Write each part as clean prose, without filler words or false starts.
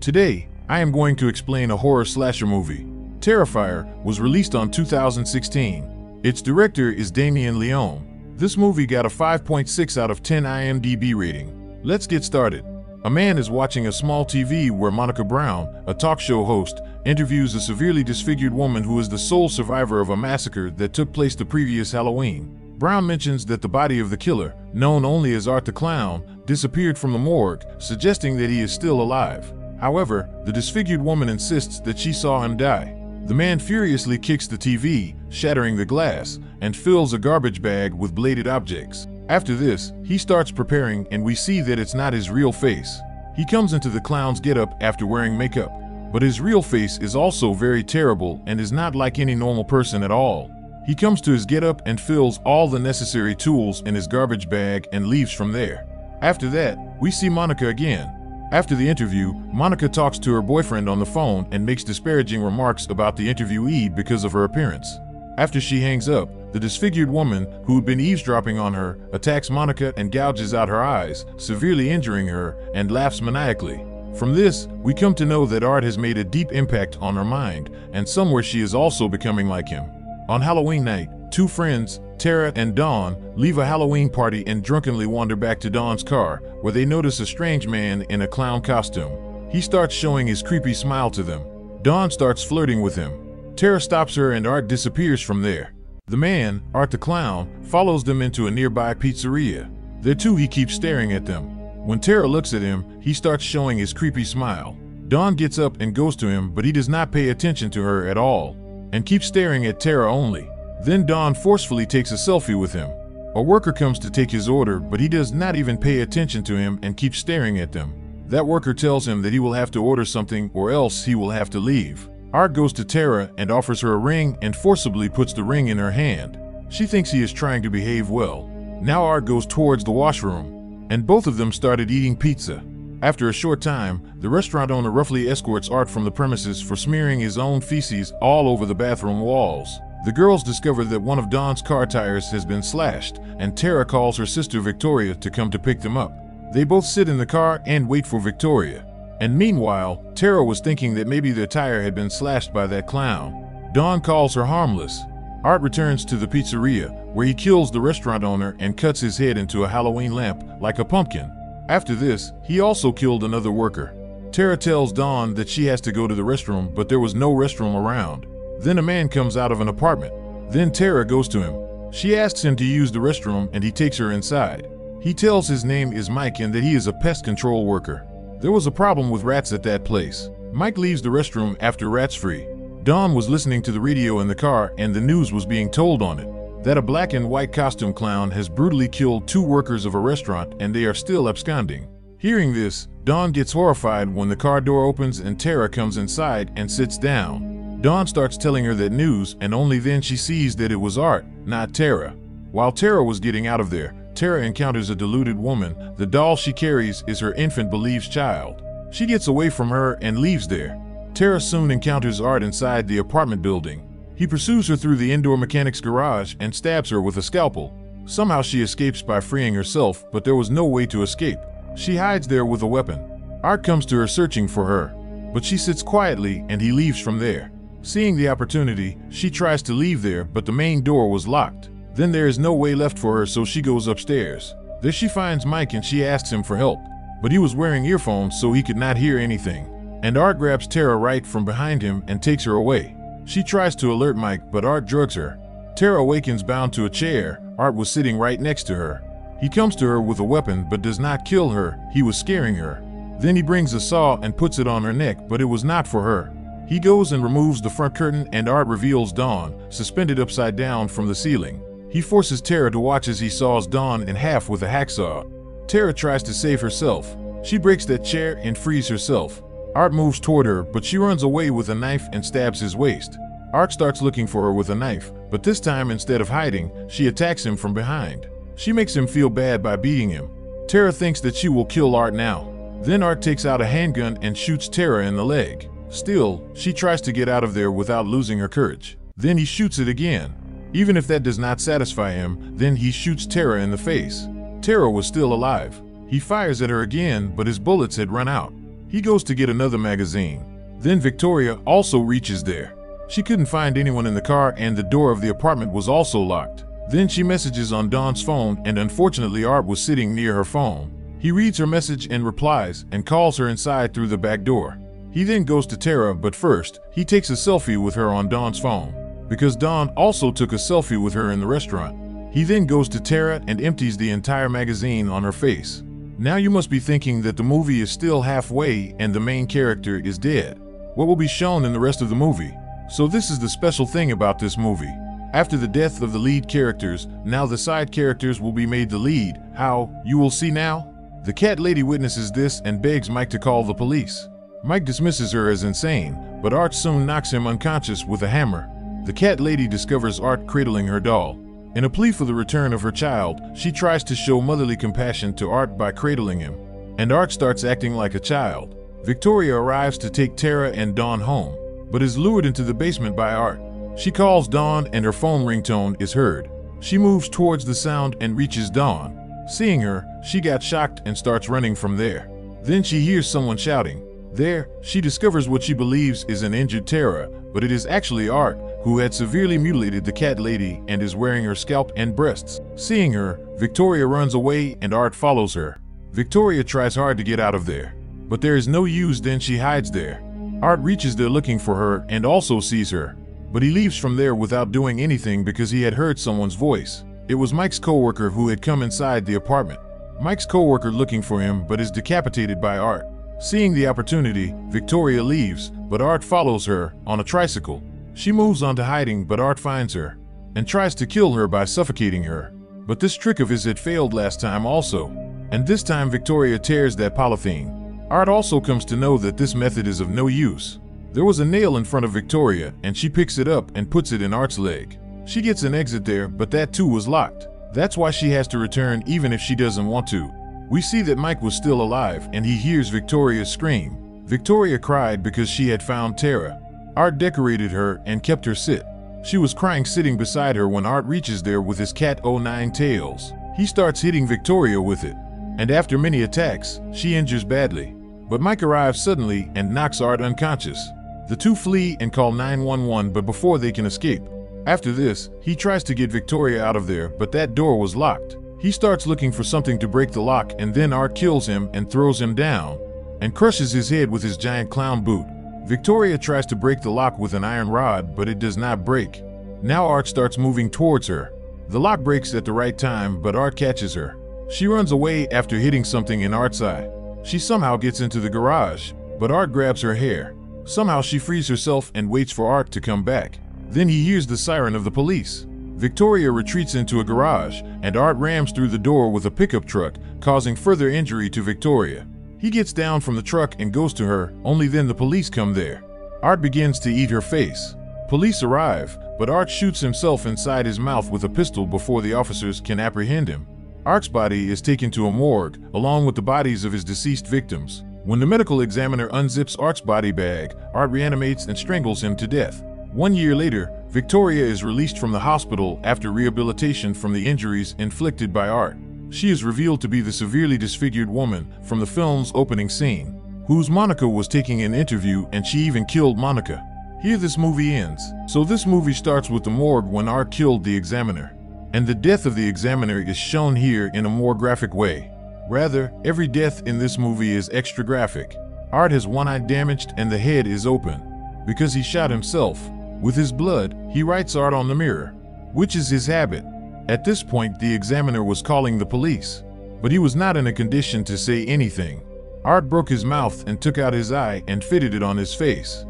Today, I am going to explain a horror slasher movie. Terrifier was released on 2016. Its director is Damien Leone. This movie got a 5.6 out of 10 IMDb rating. Let's get started. A man is watching a small TV where Monica Brown, a talk show host, interviews a severely disfigured woman who is the sole survivor of a massacre that took place the previous Halloween. Brown mentions that the body of the killer, known only as Art the Clown, disappeared from the morgue, suggesting that he is still alive. However, the disfigured woman insists that she saw him die. The man furiously kicks the TV, shattering the glass, and fills a garbage bag with bladed objects. After this, he starts preparing and we see that it's not his real face. He comes into the clown's getup after wearing makeup. But his real face is also very terrible and is not like any normal person at all. He comes to his getup and fills all the necessary tools in his garbage bag and leaves from there. After that, we see Monica again. After the interview, Monica talks to her boyfriend on the phone and makes disparaging remarks about the interviewee because of her appearance. After she hangs up, the disfigured woman, who had been eavesdropping on her, attacks Monica and gouges out her eyes, severely injuring her, and laughs maniacally. From this, we come to know that Art has made a deep impact on her mind, and somewhere she is also becoming like him. On Halloween night, two friends, Tara and Dawn, leave a Halloween party and drunkenly wander back to Dawn's car, where they notice a strange man in a clown costume. He starts showing his creepy smile to them. Dawn starts flirting with him. Tara stops her and Art disappears from there. The man, Art the Clown, follows them into a nearby pizzeria. There too he keeps staring at them. When Tara looks at him, he starts showing his creepy smile. Dawn gets up and goes to him, but he does not pay attention to her at all, and keeps staring at Tara only. Then Dawn forcefully takes a selfie with him. A worker comes to take his order, but he does not even pay attention to him and keeps staring at them. That worker tells him that he will have to order something or else he will have to leave. Art goes to Tara and offers her a ring and forcibly puts the ring in her hand. She thinks he is trying to behave well. Now Art goes towards the washroom, and both of them started eating pizza. After a short time, the restaurant owner roughly escorts Art from the premises for smearing his own feces all over the bathroom walls. The girls discover that one of Dawn's car tires has been slashed, and Tara calls her sister Victoria to come to pick them up. They both sit in the car and wait for Victoria. And meanwhile, Tara was thinking that maybe their tire had been slashed by that clown. Dawn calls her harmless. Art returns to the pizzeria, where he kills the restaurant owner and cuts his head into a Halloween lamp, like a pumpkin. After this, he also killed another worker. Tara tells Dawn that she has to go to the restroom, but there was no restroom around. Then a man comes out of an apartment. Then Tara goes to him. She asks him to use the restroom and he takes her inside. He tells his name is Mike and that he is a pest control worker. There was a problem with rats at that place. Mike leaves the restroom after Rats Free. Dawn was listening to the radio in the car and the news was being told on it that a black and white costume clown has brutally killed two workers of a restaurant and they are still absconding. Hearing this, Dawn gets horrified when the car door opens and Tara comes inside and sits down. Dawn starts telling her that news and only then she sees that it was Art, not Tara. While Tara was getting out of there, Tara encounters a deluded woman. The doll she carries is her infant believes child. She gets away from her and leaves there. Tara soon encounters Art inside the apartment building. He pursues her through the indoor mechanic's garage and stabs her with a scalpel. Somehow she escapes by freeing herself, but there was no way to escape. She hides there with a weapon. Art comes to her searching for her, but she sits quietly and he leaves from there. Seeing the opportunity, she tries to leave there, but the main door was locked. Then there is no way left for her, so she goes upstairs. There she finds Mike and she asks him for help, but he was wearing earphones so he could not hear anything. And Art grabs Tara right from behind him and takes her away. She tries to alert Mike, but Art drugs her. Tara awakens bound to a chair. Art was sitting right next to her. He comes to her with a weapon but does not kill her. He was scaring her. Then he brings a saw and puts it on her neck, but it was not for her. He goes and removes the front curtain and Art reveals Dawn, suspended upside down from the ceiling. He forces Tara to watch as he saws Dawn in half with a hacksaw. Tara tries to save herself. She breaks that chair and frees herself. Art moves toward her, but she runs away with a knife and stabs his waist. Art starts looking for her with a knife, but this time instead of hiding, she attacks him from behind. She makes him feel bad by beating him. Tara thinks that she will kill Art now. Then Art takes out a handgun and shoots Tara in the leg. Still, she tries to get out of there without losing her courage. Then he shoots it again. Even if that does not satisfy him, then he shoots Tara in the face. Tara was still alive. He fires at her again, but his bullets had run out. He goes to get another magazine. Then Victoria also reaches there. She couldn't find anyone in the car and the door of the apartment was also locked. Then she messages on Dawn's phone and unfortunately Art was sitting near her phone. He reads her message and replies and calls her inside through the back door. He then goes to Tara, but first, he takes a selfie with her on Dawn's phone, because Dawn also took a selfie with her in the restaurant. He then goes to Tara and empties the entire magazine on her face. Now you must be thinking that the movie is still halfway and the main character is dead. What will be shown in the rest of the movie? So this is the special thing about this movie. After the death of the lead characters, now the side characters will be made the lead. How? You will see now. The cat lady witnesses this and begs Mike to call the police. Mike dismisses her as insane, but Art soon knocks him unconscious with a hammer. The cat lady discovers Art cradling her doll. In a plea for the return of her child, she tries to show motherly compassion to Art by cradling him. And Art starts acting like a child. Victoria arrives to take Tara and Dawn home, but is lured into the basement by Art. She calls Dawn and her phone ringtone is heard. She moves towards the sound and reaches Dawn. Seeing her, she got shocked and starts running from there. Then she hears someone shouting. There, she discovers what she believes is an injured Tara, but it is actually Art, who had severely mutilated the cat lady and is wearing her scalp and breasts. Seeing her, Victoria runs away and Art follows her. Victoria tries hard to get out of there, but there is no use, then she hides there. Art reaches there looking for her and also sees her, but he leaves from there without doing anything because he had heard someone's voice. It was Mike's coworker who had come inside the apartment. Mike's coworker looking for him but is decapitated by Art. Seeing the opportunity, Victoria leaves, but Art follows her on a tricycle. She moves on to hiding, but Art finds her and tries to kill her by suffocating her. But this trick of his had failed last time also, and this time Victoria tears that polythene. Art also comes to know that this method is of no use. There was a nail in front of Victoria, and she picks it up and puts it in Art's leg. She gets an exit there, but that too was locked. That's why she has to return even if she doesn't want to. We see that Mike was still alive and he hears Victoria scream. Victoria cried because she had found Tara. Art decorated her and kept her sit. She was crying sitting beside her when Art reaches there with his cat O9 tails. He starts hitting Victoria with it, and after many attacks, she injures badly. But Mike arrives suddenly and knocks Art unconscious. The two flee and call 911, but before they can escape. After this, he tries to get Victoria out of there, but that door was locked. He starts looking for something to break the lock, and then Art kills him and throws him down and crushes his head with his giant clown boot. Victoria tries to break the lock with an iron rod, but it does not break. Now Art starts moving towards her. The lock breaks at the right time, but Art catches her. She runs away after hitting something in Art's eye. She somehow gets into the garage, but Art grabs her hair. Somehow she frees herself and waits for Art to come back. Then he hears the siren of the police. Victoria retreats into a garage, and Art rams through the door with a pickup truck, causing further injury to Victoria. He gets down from the truck and goes to her, only then the police come there. Art begins to eat her face. Police arrive, but Art shoots himself inside his mouth with a pistol before the officers can apprehend him. Art's body is taken to a morgue, along with the bodies of his deceased victims. When the medical examiner unzips Art's body bag, Art reanimates and strangles him to death. 1 year later, Victoria is released from the hospital after rehabilitation from the injuries inflicted by Art. She is revealed to be the severely disfigured woman from the film's opening scene, whose Monica was taking an interview, and she even killed Monica. Here this movie ends. So this movie starts with the morgue when Art killed the examiner. And the death of the examiner is shown here in a more graphic way. Rather, every death in this movie is extra graphic. Art has one eye damaged and the head is open, because he shot himself. With his blood, he writes Art on the mirror, which is his habit. At this point, the examiner was calling the police, but he was not in a condition to say anything. Art broke his mouth and took out his eye and fitted it on his face.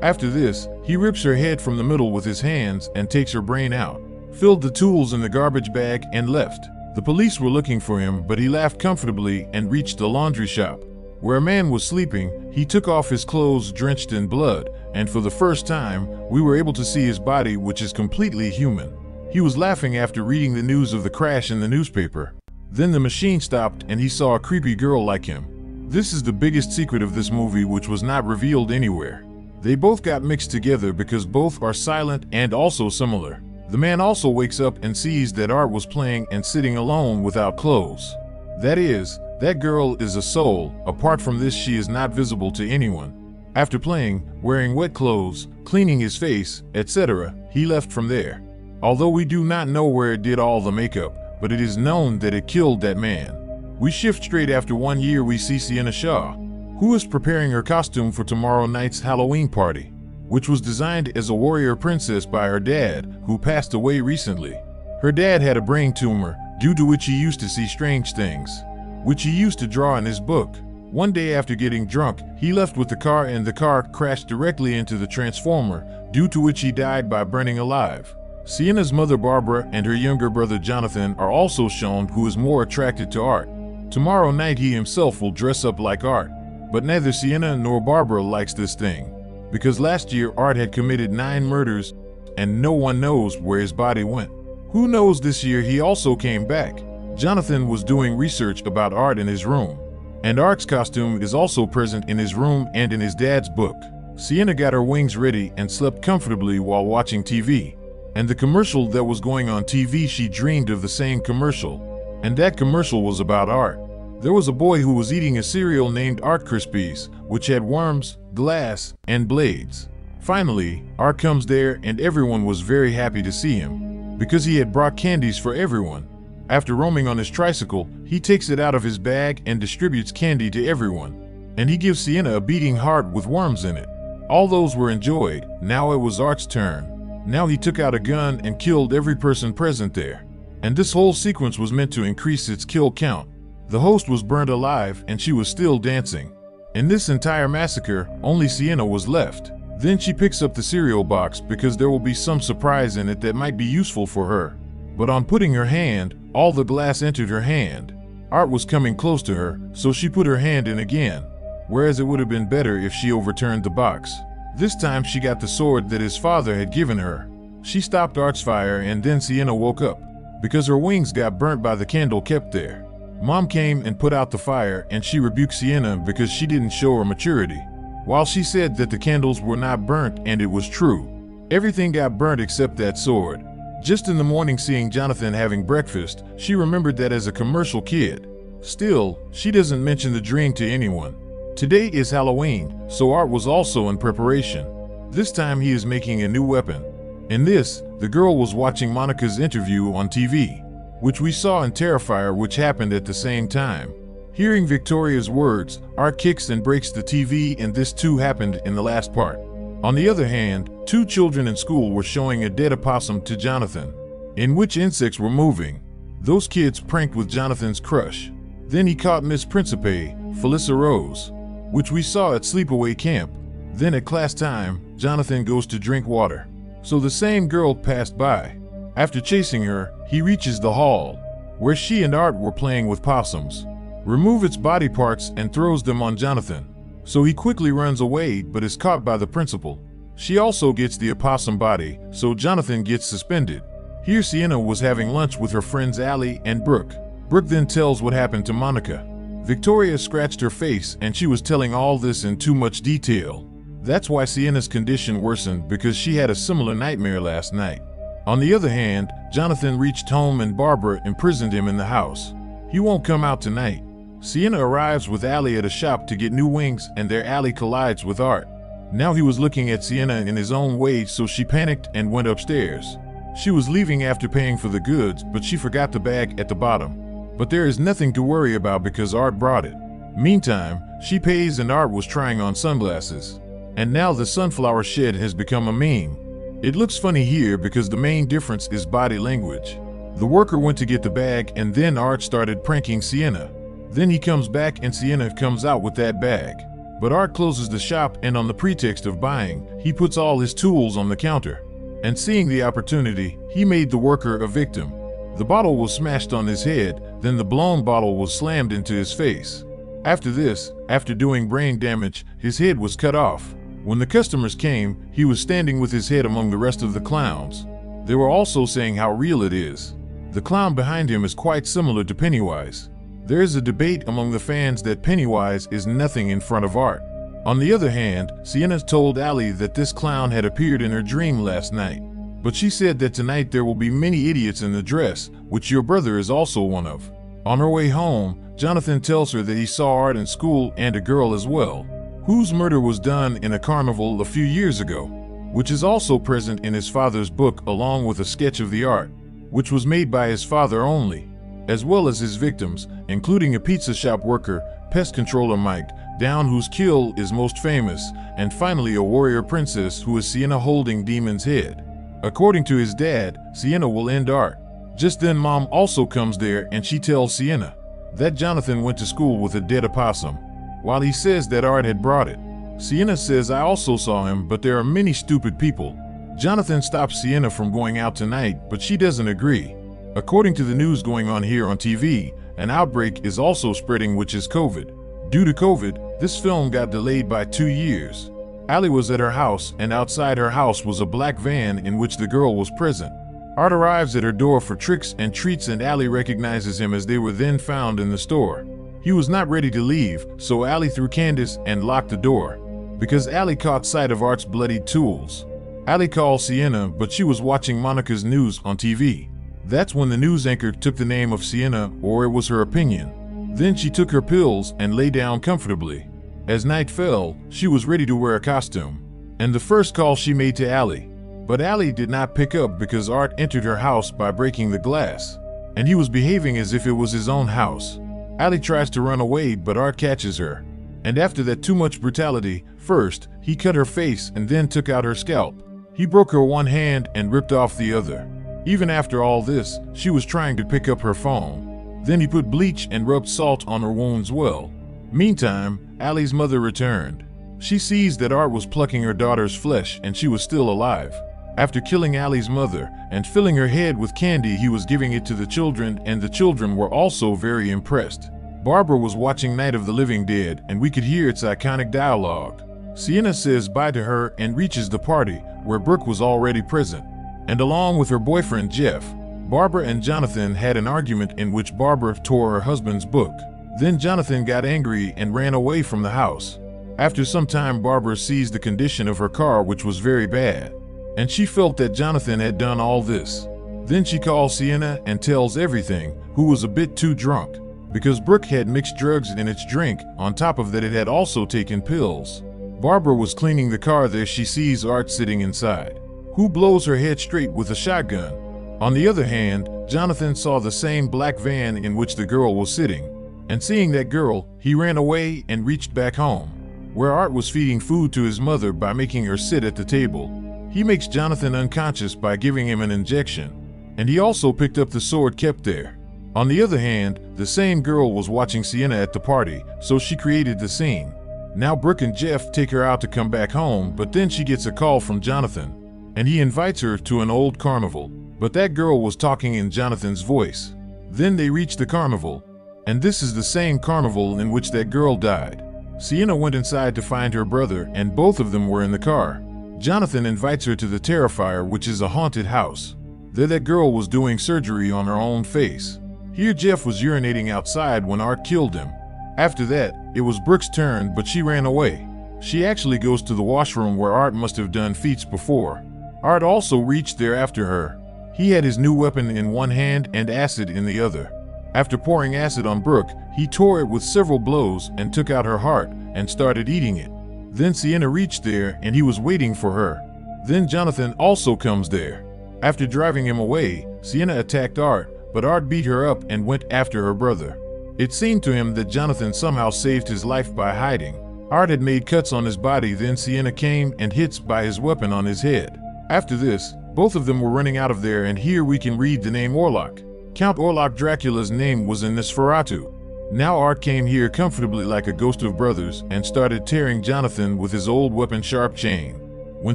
After this, he rips her head from the middle with his hands and takes her brain out, filled the tools in the garbage bag, and left. The police were looking for him, but he laughed comfortably and reached the laundry shop, where a man was sleeping. He took off his clothes drenched in blood, and for the first time, we were able to see his body, which is completely human. He was laughing after reading the news of the crash in the newspaper. Then the machine stopped and he saw a creepy girl like him. This is the biggest secret of this movie, which was not revealed anywhere. They both got mixed together because both are silent and also similar. The man also wakes up and sees that Art was playing and sitting alone without clothes. That is, That girl is a soul. Apart from this, she is not visible to anyone. After playing, wearing wet clothes, cleaning his face, etc., he left from there. Although we do not know where it did all the makeup, but it is known that it killed that man. We shift straight after 1 year. We see Sienna Shaw, who is preparing her costume for tomorrow night's Halloween party, which was designed as a warrior princess by her dad, who passed away recently. Her dad had a brain tumor, due to which he used to see strange things, which he used to draw in his book. One day after getting drunk, he left with the car and the car crashed directly into the transformer, due to which he died by burning alive. Sienna's mother Barbara and her younger brother Jonathan are also shown, who is more attracted to Art. Tomorrow night he himself will dress up like Art, but neither Sienna nor Barbara likes this thing, because last year Art had committed 9 murders and no one knows where his body went. Who knows, this year he also came back. Jonathan was doing research about Art in his room, and Art's costume is also present in his room and in his dad's book. Sienna got her wings ready and slept comfortably while watching TV. And the commercial that was going on TV, she dreamed of the same commercial. And that commercial was about Art. There was a boy who was eating a cereal named Art Krispies, which had worms, glass, and blades. Finally, Art comes there and everyone was very happy to see him, because he had brought candies for everyone. After roaming on his tricycle, he takes it out of his bag and distributes candy to everyone. And he gives Sienna a beating heart with worms in it. All those were enjoyed. Now it was Art's turn. Now he took out a gun and killed every person present there. And this whole sequence was meant to increase its kill count. The host was burned alive and she was still dancing. In this entire massacre, only Sienna was left. Then she picks up the cereal box because there will be some surprise in it that might be useful for her. But on putting her hand, all the glass entered her hand. Art was coming close to her, so she put her hand in again, whereas it would have been better if she overturned the box. This time she got the sword that his father had given her. She stopped Art's fire and then Sienna woke up, because her wings got burnt by the candle kept there. Mom came and put out the fire and she rebuked Sienna because she didn't show her maturity. While she said that the candles were not burnt, and it was true. Everything got burnt except that sword. Just in the morning, seeing Jonathan having breakfast, she remembered that as a commercial kid. Still, she doesn't mention the dream to anyone. Today is Halloween, so Art was also in preparation. This time he is making a new weapon. In this, the girl was watching Monica's interview on TV, which we saw in Terrifier, which happened at the same time. Hearing Victoria's words, Art kicks and breaks the TV, and this too happened in the last part. On the other hand, 2 children in school were showing a dead opossum to Jonathan, in which insects were moving. Those kids pranked with Jonathan's crush. Then he caught Miss Principe, Felissa Rose, which we saw at sleepaway camp. Then at class time, Jonathan goes to drink water. So the same girl passed by. After chasing her, he reaches the hall, where she and Art were playing with possums. Remove its body parts and throws them on Jonathan. So he quickly runs away but is caught by the principal. She also gets the opossum body, so Jonathan gets suspended. Here Sienna was having lunch with her friends Allie and Brooke. Brooke then tells what happened to Monica. Victoria scratched her face and she was telling all this in too much detail. That's why Sienna's condition worsened, because she had a similar nightmare last night. On the other hand, Jonathan reached home and Barbara imprisoned him in the house. He won't come out tonight. Sienna arrives with Allie at a shop to get new wings, and there Allie collides with Art. Now he was looking at Sienna in his own way, so she panicked and went upstairs. She was leaving after paying for the goods, but she forgot the bag at the bottom. But there is nothing to worry about because Art brought it. Meantime, she pays and Art was trying on sunglasses. And now the sunflower shed has become a meme. It looks funny here because the main difference is body language. The worker went to get the bag and then Art started pranking Sienna. Then he comes back and Sienna comes out with that bag. But Art closes the shop and on the pretext of buying, he puts all his tools on the counter. And seeing the opportunity, he made the worker a victim. The bottle was smashed on his head, then the blown bottle was slammed into his face. After this, after doing brain damage, his head was cut off. When the customers came, he was standing with his head among the rest of the clowns. They were also saying how real it is. The clown behind him is quite similar to Pennywise. There is a debate among the fans that Pennywise is nothing in front of Art. On the other hand, Sienna told Allie that this clown had appeared in her dream last night. But she said that tonight there will be many idiots in the dress, which your brother is also one of. On her way home, Jonathan tells her that he saw Art in school and a girl as well, whose murder was done in a carnival a few years ago, which is also present in his father's book along with a sketch of the art, which was made by his father only, as well as his victims, including a pizza shop worker, pest controller Mike, Down, whose kill is most famous, and finally a warrior princess who is Sienna holding Demon's head. According to his dad, Sienna will end Art. Just then Mom also comes there and she tells Sienna that Jonathan went to school with a dead opossum, while he says that Art had brought it. Sienna says, I also saw him, but there are many stupid people. Jonathan stops Sienna from going out tonight, but she doesn't agree. According to the news going on here on TV, an outbreak is also spreading, which is COVID. Due to COVID, this film got delayed by 2 years. Allie was at her house, and outside her house was a black van in which the girl was present. Art arrives at her door for tricks and treats, and Allie recognizes him as they were then found in the store. He was not ready to leave, so Allie threw Candace and locked the door, because Allie caught sight of Art's bloodied tools. Allie called Sienna, but she was watching Monica's news on TV. That's when the news anchor took the name of Sienna, or it was her opinion. Then she took her pills and lay down comfortably. As night fell, she was ready to wear a costume, and the first call she made to Allie. But Allie did not pick up because Art entered her house by breaking the glass, and he was behaving as if it was his own house. Allie tries to run away, but Art catches her. And after that too much brutality, first, he cut her face and then took out her scalp. He broke her one hand and ripped off the other. Even after all this, she was trying to pick up her phone. Then he put bleach and rubbed salt on her wounds well. Meantime, Allie's mother returned. She sees that Art was plucking her daughter's flesh and she was still alive. After killing Allie's mother and filling her head with candy, he was giving it to the children, and the children were also very impressed. Barbara was watching Night of the Living Dead, and we could hear its iconic dialogue. Sienna says bye to her and reaches the party, where Brooke was already present. And along with her boyfriend Jeff, Barbara and Jonathan had an argument in which Barbara tore her husband's book. Then Jonathan got angry and ran away from the house. After some time, Barbara sees the condition of her car, which was very bad, and she felt that Jonathan had done all this. Then she calls Sienna and tells everything, who was a bit too drunk, because Brooke had mixed drugs in its drink. On top of that, it had also taken pills. Barbara was cleaning the car there. She sees Art sitting inside, who blows her head straight with a shotgun. On the other hand, Jonathan saw the same black van in which the girl was sitting, and seeing that girl, he ran away and reached back home, where Art was feeding food to his mother by making her sit at the table. He makes Jonathan unconscious by giving him an injection, and he also picked up the sword kept there. On the other hand, the same girl was watching Sienna at the party, so she created the scene. Now Brooke and Jeff take her out to come back home, but then she gets a call from Jonathan, and he invites her to an old carnival, but that girl was talking in Jonathan's voice. Then they reach the carnival, and this is the same carnival in which that girl died. Sienna went inside to find her brother, and both of them were in the car. Jonathan invites her to the Terrifier, which is a haunted house. There that girl was doing surgery on her own face. Here Jeff was urinating outside when Art killed him. After that, it was Brooke's turn, but she ran away. She actually goes to the washroom where Art must have done feats before. Art also reached there after her. He had his new weapon in one hand and acid in the other. After pouring acid on Brooke, he tore it with several blows and took out her heart and started eating it. Then Sienna reached there and he was waiting for her. Then Jonathan also comes there. After driving him away, Sienna attacked Art, but Art beat her up and went after her brother. It seemed to him that Jonathan somehow saved his life by hiding. Art had made cuts on his body, then Sienna came and hits by his weapon on his head. After this, both of them were running out of there, and here we can read the name Orlok. Count Orlok Dracula's name was in Nosferatu. Now Art came here comfortably like a ghost of brothers and started tearing Jonathan with his old weapon sharp chain. When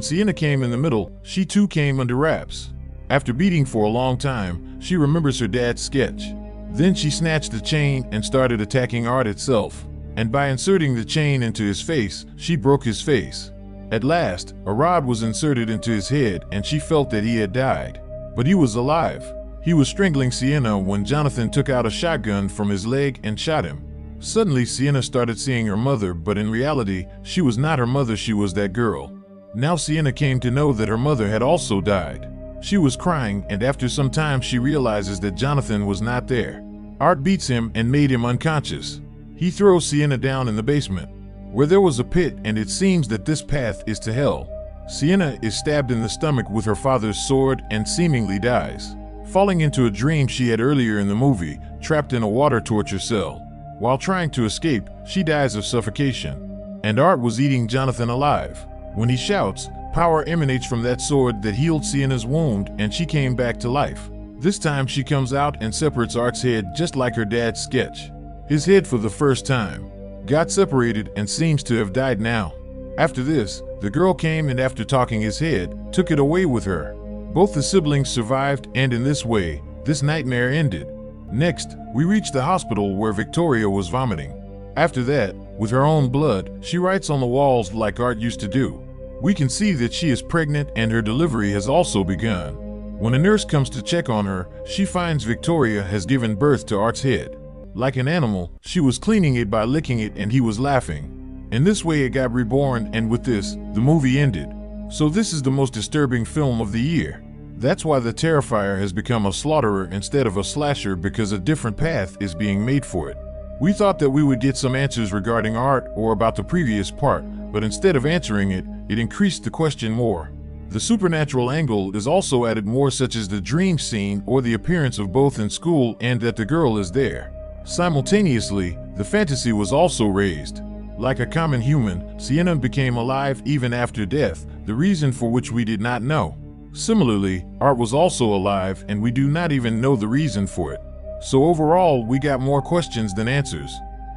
Sienna came in the middle, she too came under wraps. After beating for a long time, she remembers her dad's sketch. Then she snatched the chain and started attacking Art itself. And by inserting the chain into his face, she broke his face. At last, a rod was inserted into his head and she felt that he had died. But he was alive. He was strangling Sienna when Jonathan took out a shotgun from his leg and shot him. Suddenly Sienna started seeing her mother, but in reality, she was not her mother, she was that girl. Now Sienna came to know that her mother had also died. She was crying, and after some time she realizes that Jonathan was not there. Art beats him and made him unconscious. He throws Sienna down in the basement, where there was a pit, and it seems that this path is to hell. Sienna is stabbed in the stomach with her father's sword and seemingly dies, falling into a dream she had earlier in the movie, trapped in a water torture cell. While trying to escape, she dies of suffocation. And Art was eating Jonathan alive. When he shouts, power emanates from that sword that healed Sienna's wound, and she came back to life. This time she comes out and separates Art's head just like her dad's sketch. His head for the first time got separated and seems to have died now. After this, the girl came and after talking his head, took it away with her. Both the siblings survived, and in this way, this nightmare ended. Next, we reach the hospital where Victoria was vomiting. After that, with her own blood, she writes on the walls like Art used to do. We can see that she is pregnant and her delivery has also begun. When a nurse comes to check on her, she finds Victoria has given birth to Art's head. Like an animal, she was cleaning it by licking it and he was laughing. In this way it got reborn, and with this, the movie ended. So this is the most disturbing film of the year. That's why the Terrifier has become a slaughterer instead of a slasher, because a different path is being made for it. We thought that we would get some answers regarding Art or about the previous part, but instead of answering it, it increased the question more. The supernatural angle is also added more, such as the dream scene or the appearance of both in school and that the girl is there. Simultaneously, the fantasy was also raised. Like a common human, Sienna became alive even after death, the reason for which we did not know. Similarly, Art was also alive and we do not even know the reason for it. So overall, we got more questions than answers.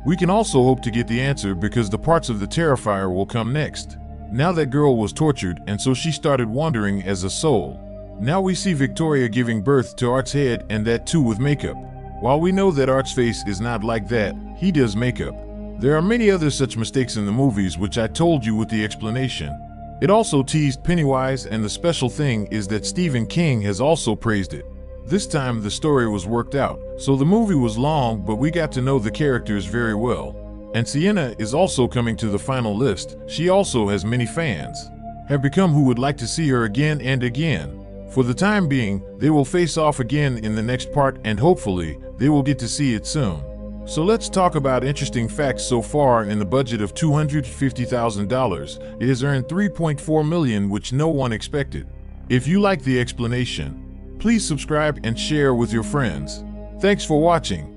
We can also hope to get the answer because the parts of the Terrifier will come next. Now that girl was tortured, and so she started wandering as a soul. Now we see Victoria giving birth to Art's head, and that too with makeup. While we know that Art's face is not like that, he does makeup. There are many other such mistakes in the movies which I told you with the explanation. It also teased Pennywise, and the special thing is that Stephen King has also praised it. This time the story was worked out, so the movie was long, but we got to know the characters very well. And Sienna is also coming to the final list. She also has many fans, have become who would like to see her again and again. For the time being, they will face off again in the next part, and hopefully, they will get to see it soon. So let's talk about interesting facts. So far, in the budget of $250,000, it has earned $3.4 million, which no one expected. If you like the explanation, please subscribe and share with your friends. Thanks for watching.